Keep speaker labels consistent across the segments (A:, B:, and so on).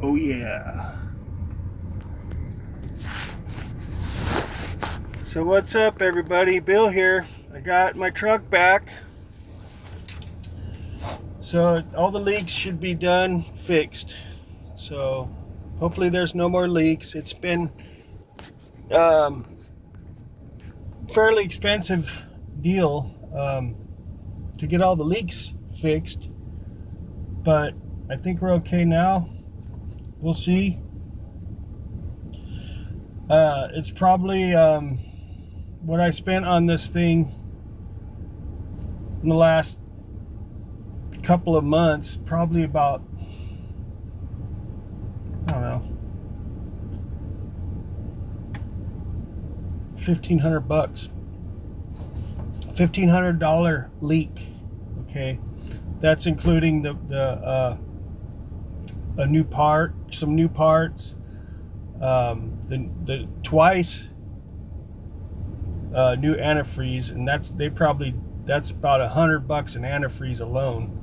A: Oh yeah. So what's up everybody? Bill here. I got my truck back. So all the leaks should be done, fixed. So hopefully there's no more leaks. It's been fairly expensive deal to get all the leaks fixed, but I think we're okay now. We'll see. It's probably what I spent on this thing in the last couple of months, probably about, I don't know, $1,500. $1,500 leak. Okay, that's including a new part, some new parts, the twice new antifreeze, and that's about $100 in antifreeze alone,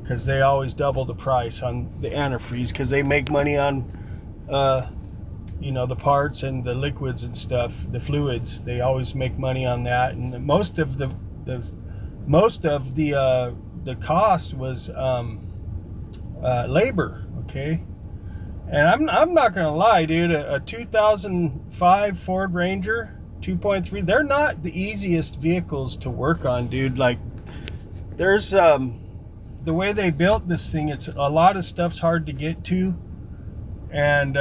A: because they always double the price on the antifreeze because they make money on the parts and the liquids and stuff, the fluids. They always make money on that, and most of the cost was labor. Okay, and I'm not gonna lie, dude, a 2005 Ford Ranger 2.3, they're not the easiest vehicles to work on, dude. Like, there's the way they built this thing, it's a lot of stuff's hard to get to, and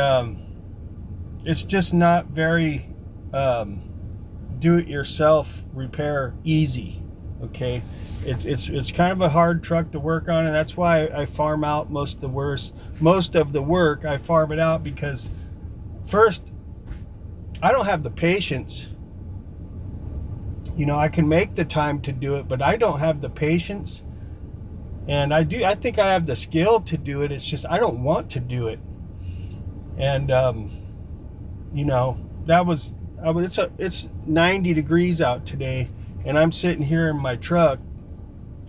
A: it's just not very do-it-yourself repair easy. Okay, it's kind of a hard truck to work on, and that's why I farm out most of the work. I farm it out because, first, I don't have the patience. I can make the time to do it, but I don't have the patience. And I think I have the skill to do it. It's just I don't want to do it. And it's 90 degrees out today, and I'm sitting here in my truck,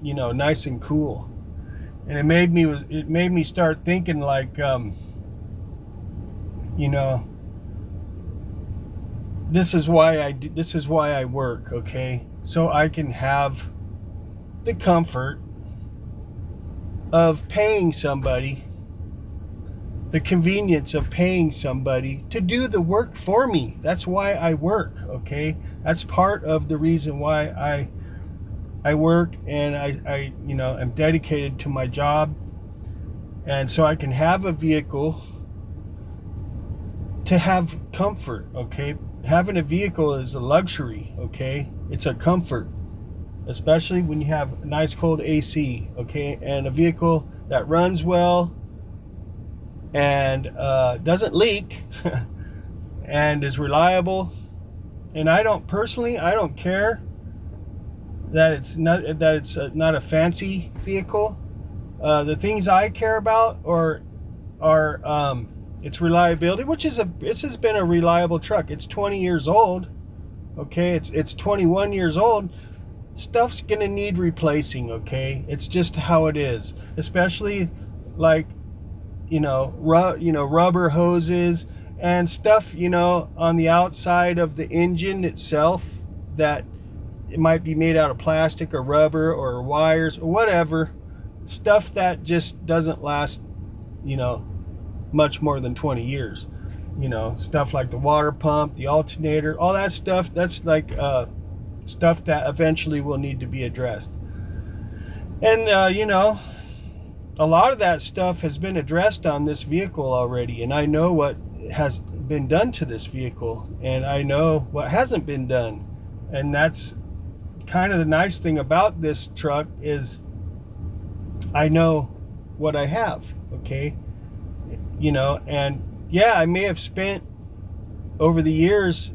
A: nice and cool. And it made me start thinking, like, this is why I work, okay? So I can have the comfort of paying somebody, the convenience of paying somebody to do the work for me. That's why I work, okay? That's part of the reason why I work, and I am dedicated to my job. And so I can have a vehicle to have comfort, okay? Having a vehicle is a luxury, okay? It's a comfort, especially when you have nice cold AC, okay? And a vehicle that runs well and doesn't leak and is reliable. And I don't care that it's not a fancy vehicle. The things I care about are its reliability, this has been a reliable truck. It's 20 years old, okay? It's 21 years old. Stuff's gonna need replacing, okay? It's just how it is. Especially like, rubber hoses and stuff, on the outside of the engine itself, that it might be made out of plastic or rubber or wires or whatever. Stuff that just doesn't last, much more than 20 years. Stuff like the water pump, the alternator, all that stuff, that's like stuff that eventually will need to be addressed. And a lot of that stuff has been addressed on this vehicle already, and I know what has been done to this vehicle, and I know what hasn't been done. And that's kind of the nice thing about this truck, is I know what I have, okay? And yeah, I may have spent over the years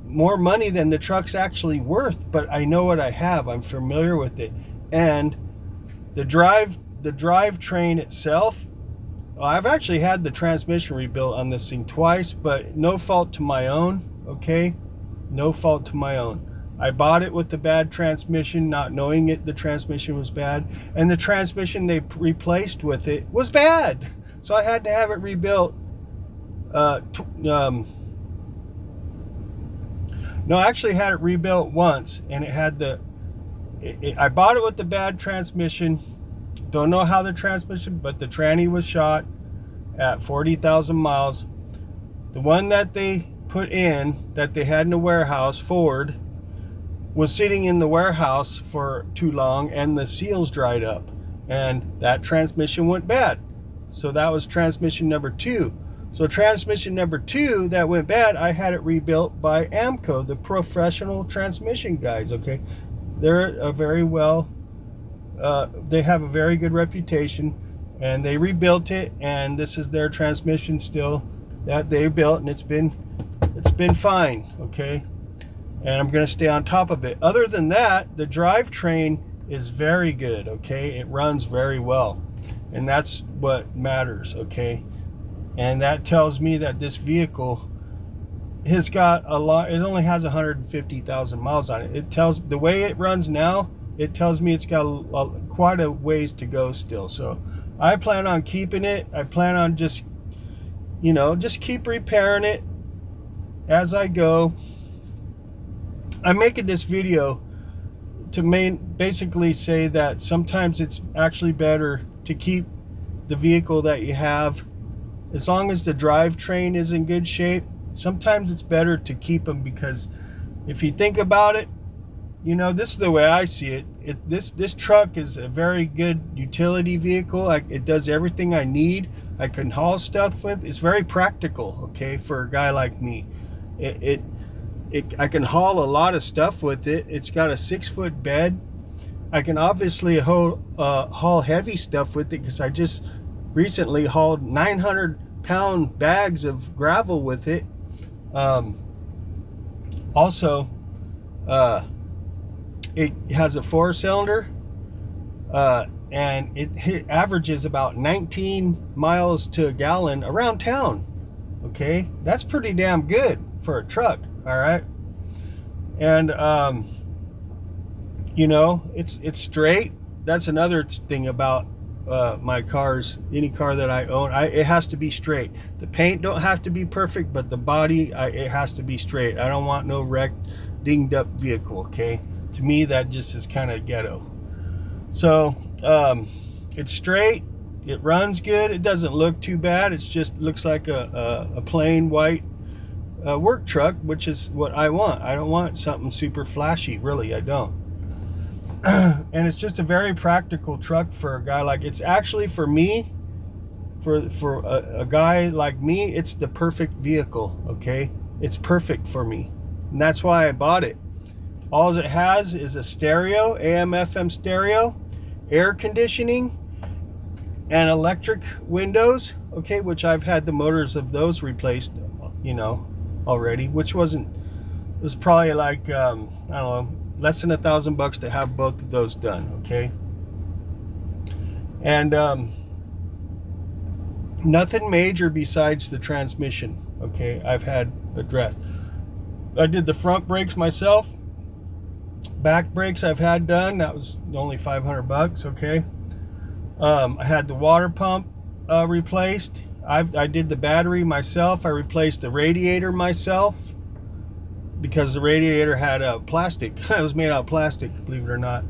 A: more money than the truck's actually worth, but I know what I have. I'm familiar with it. And the drivetrain itself, I've actually had the transmission rebuilt on this thing twice, but no fault to my own, okay? No fault to my own. I bought it with the bad transmission, not knowing the transmission was bad, and the transmission they replaced with it was bad. So I had to have it rebuilt. No, I actually had it rebuilt once, and it had I bought it with the bad transmission. Don't know how the transmission, but the tranny was shot at 40,000 miles. The one that they put in, that they had in the warehouse, Ford, was sitting in the warehouse for too long, and the seals dried up, and that transmission went bad. So that was transmission number 2. So transmission number 2 that went bad, I had it rebuilt by AMCO, the professional transmission guys. Okay, they're a very well, they have a very good reputation, and they rebuilt it, and this is their transmission still that they built, and it's been fine. Okay, and I'm going to stay on top of it. Other than that, the drivetrain is very good. Okay, it runs very well, and that's what matters. Okay, and that tells me that this vehicle has got a lot. It only has 150,000 miles on it. It tells, the way it runs now, it tells me it's got quite a ways to go still. So I plan on keeping it. I plan on just, you know, just keep repairing it as I go. I'm making this video to basically say that sometimes it's actually better to keep the vehicle that you have, as long as the drivetrain is in good shape. Sometimes it's better to keep them, because if you think about it, you know, this is the way I see it. This truck is a very good utility vehicle. It does everything I need. I can haul stuff with. It's very practical. Okay, for a guy like me, I can haul a lot of stuff with it. It's got a 6-foot bed. I can obviously haul heavy stuff with it, because I just recently hauled 900-pound bags of gravel with it. Also, it has a 4-cylinder, and it averages about 19 miles to a gallon around town. Okay, that's pretty damn good for a truck. All right, and you know, it's straight. That's another thing about my cars. Any car that I own, it has to be straight. The paint don't have to be perfect, but the body, it has to be straight. I don't want no wrecked, dinged up vehicle. Okay, to me that just is kind of ghetto. So it's straight, it runs good, it doesn't look too bad. It's just looks like a plain white work truck, which is what I want. I don't want something super flashy, really. I don't. And it's just a very practical truck for a guy like, it's actually for me, for a guy like me, it's the perfect vehicle. Okay, it's perfect for me, and that's why I bought it. All it has is a stereo, AM FM stereo, air conditioning, and electric windows. Okay, which I've had the motors of those replaced, you know, already, which it was probably like I don't know, less than $1,000 to have both of those done. Okay, and nothing major besides the transmission. Okay, I've had addressed. I did the front brakes myself. Back brakes I've had done. That was only $500. Okay, I had the water pump replaced. I did the battery myself. I replaced the radiator myself, because the radiator had a plastic. It was made out of plastic, believe it or not.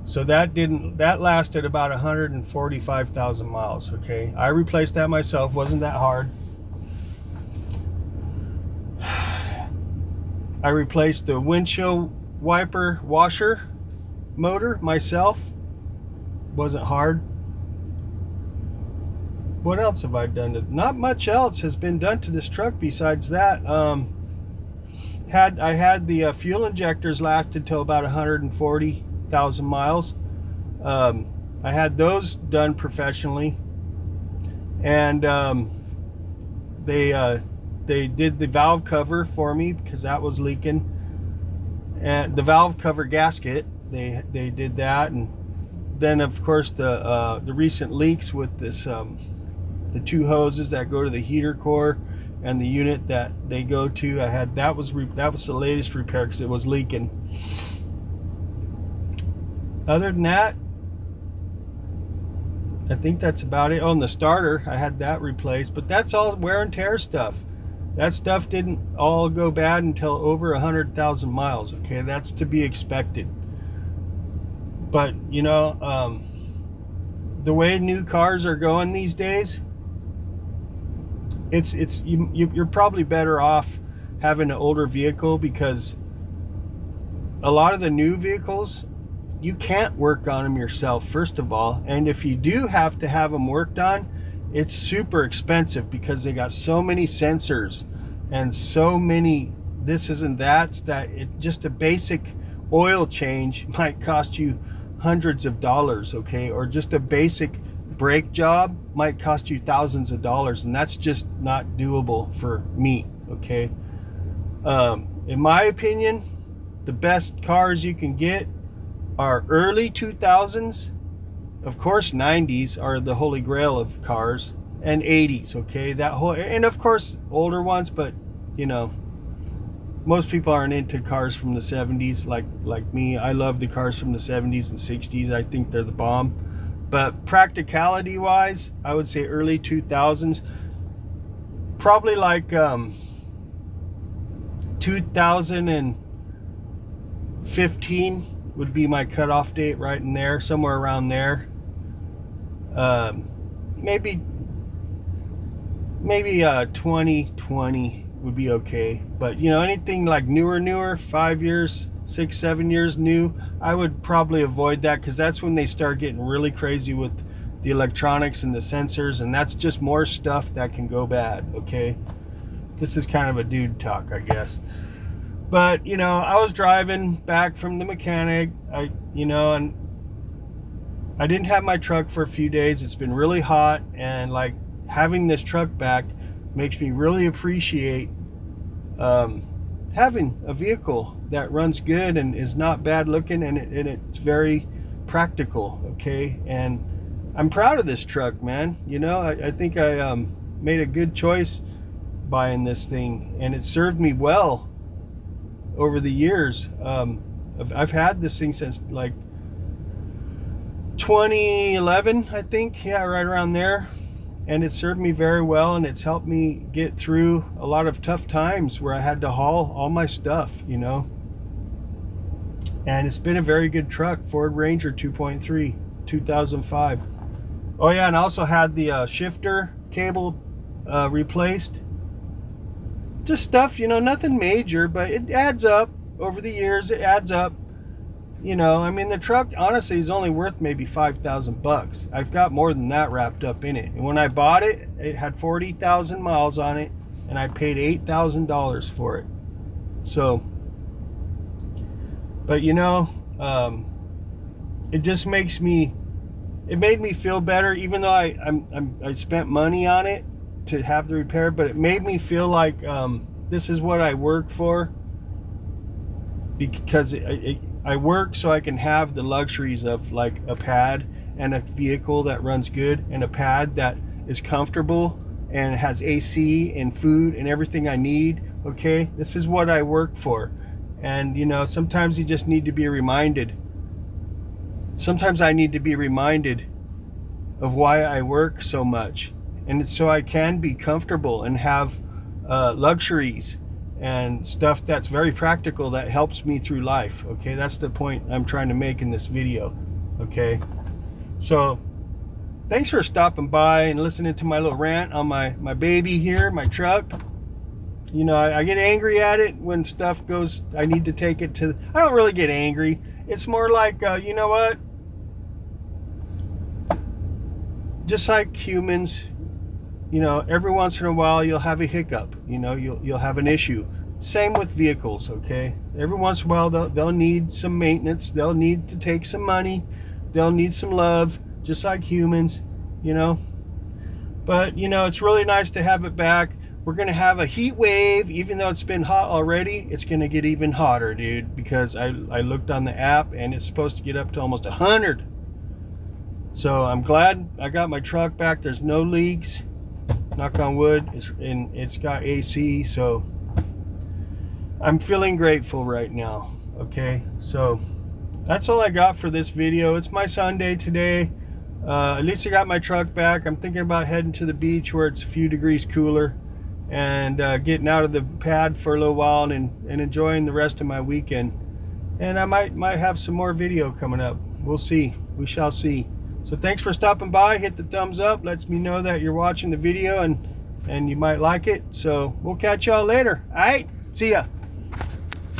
A: So that lasted about 145,000 miles. Okay, I replaced that myself. Wasn't that hard. I replaced the windshield wiper washer motor myself. Wasn't hard. What else have I done? Not much else has been done to this truck besides that. I had the fuel injectors lasted till about 140,000 miles. I had those done professionally, and they did the valve cover for me, because that was leaking, and the valve cover gasket, they did that. And then of course the recent leaks with this, the 2 hoses that go to the heater core and the unit that they go to, that was the latest repair, because it was leaking. Other than that, I think that's about it. Oh, and the starter, I had that replaced, but that's all wear and tear stuff. That stuff didn't all go bad until over 100,000 miles. Okay, that's to be expected. But you know, the way new cars are going these days, you're probably better off having an older vehicle, because a lot of the new vehicles, you can't work on them yourself, first of all, and if you do have to have them worked on, it's super expensive, because they got so many sensors and so many this and that's, that it just a basic oil change might cost you hundreds of dollars. Okay, or just a basic brake job might cost you thousands of dollars, and that's just not doable for me. Okay, in my opinion, the best cars you can get are early 2000s. Of course, 90s are the holy grail of cars, and 80s. Okay, that whole, and of course older ones, but you know, most people aren't into cars from the 70s like me. I love the cars from the 70s and 60s. I think they're the bomb. But practicality wise, I would say early 2000s, probably like 2015 would be my cutoff date, right in there, somewhere around there. Maybe 2020 would be okay. But you know, anything like newer, 5 years, 6, 7 years new, I would probably avoid that, because that's when they start getting really crazy with the electronics and the sensors, and that's just more stuff that can go bad. Okay, this is kind of a dude talk, I guess. But you know, I was driving back from the mechanic, and I didn't have my truck for a few days. It's been really hot, and like having this truck back makes me really appreciate having a vehicle that runs good and is not bad looking, and it's very practical. Okay, and I'm proud of this truck, man. You know, I think I made a good choice buying this thing, and it served me well over the years. I've had this thing since like 2011, I think. Yeah, right around there. And it served me very well, and it's helped me get through a lot of tough times where I had to haul all my stuff, you know. And it's been a very good truck. Ford Ranger 2.3, 2005. Oh yeah, and I also had the shifter cable replaced. Just stuff, you know, nothing major, but it adds up over the years. It adds up. You know, I mean, the truck honestly is only worth maybe $5,000. I've got more than that wrapped up in it. And when I bought it, it had 40,000 miles on it, and I paid $8,000 for it. So, but you know, it just makes me, it made me feel better, even though I spent money on it to have the repair, but it made me feel like this is what I work for, because I work so I can have the luxuries of like a pad and a vehicle that runs good, and a pad that is comfortable and has AC and food and everything I need. Okay, this is what I work for. And you know, sometimes you just need to be reminded. Sometimes I need to be reminded of why I work so much, and it's so I can be comfortable and have luxuries and stuff that's very practical that helps me through life. Okay, that's the point I'm trying to make in this video. Okay, so thanks for stopping by and listening to my little rant on my baby here, my truck. You know, I get angry at it when stuff goes, I need to take it to, I don't really get angry. It's more like, you know what, just like humans, you know, every once in a while you'll have a hiccup, you know, you'll have an issue. Same with vehicles. Okay, every once in a while they'll need some maintenance, they'll need to take some money, they'll need some love, just like humans, you know. But you know, it's really nice to have it back. We're gonna have a heat wave. Even though it's been hot already, it's gonna get even hotter, dude, because I looked on the app and it's supposed to get up to almost 100. So I'm glad I got my truck back. There's no leaks, knock on wood. It's got AC, so I'm feeling grateful right now. Okay, so that's all I got for this video. It's my Sunday today. At least I got my truck back. I'm thinking about heading to the beach where it's a few degrees cooler, and getting out of the pad for a little while and enjoying the rest of my weekend. And I might have some more video coming up. We'll see. We shall see. So thanks for stopping by. Hit the thumbs up. Lets me know that you're watching the video and you might like it. So we'll catch y'all later. All right. See ya.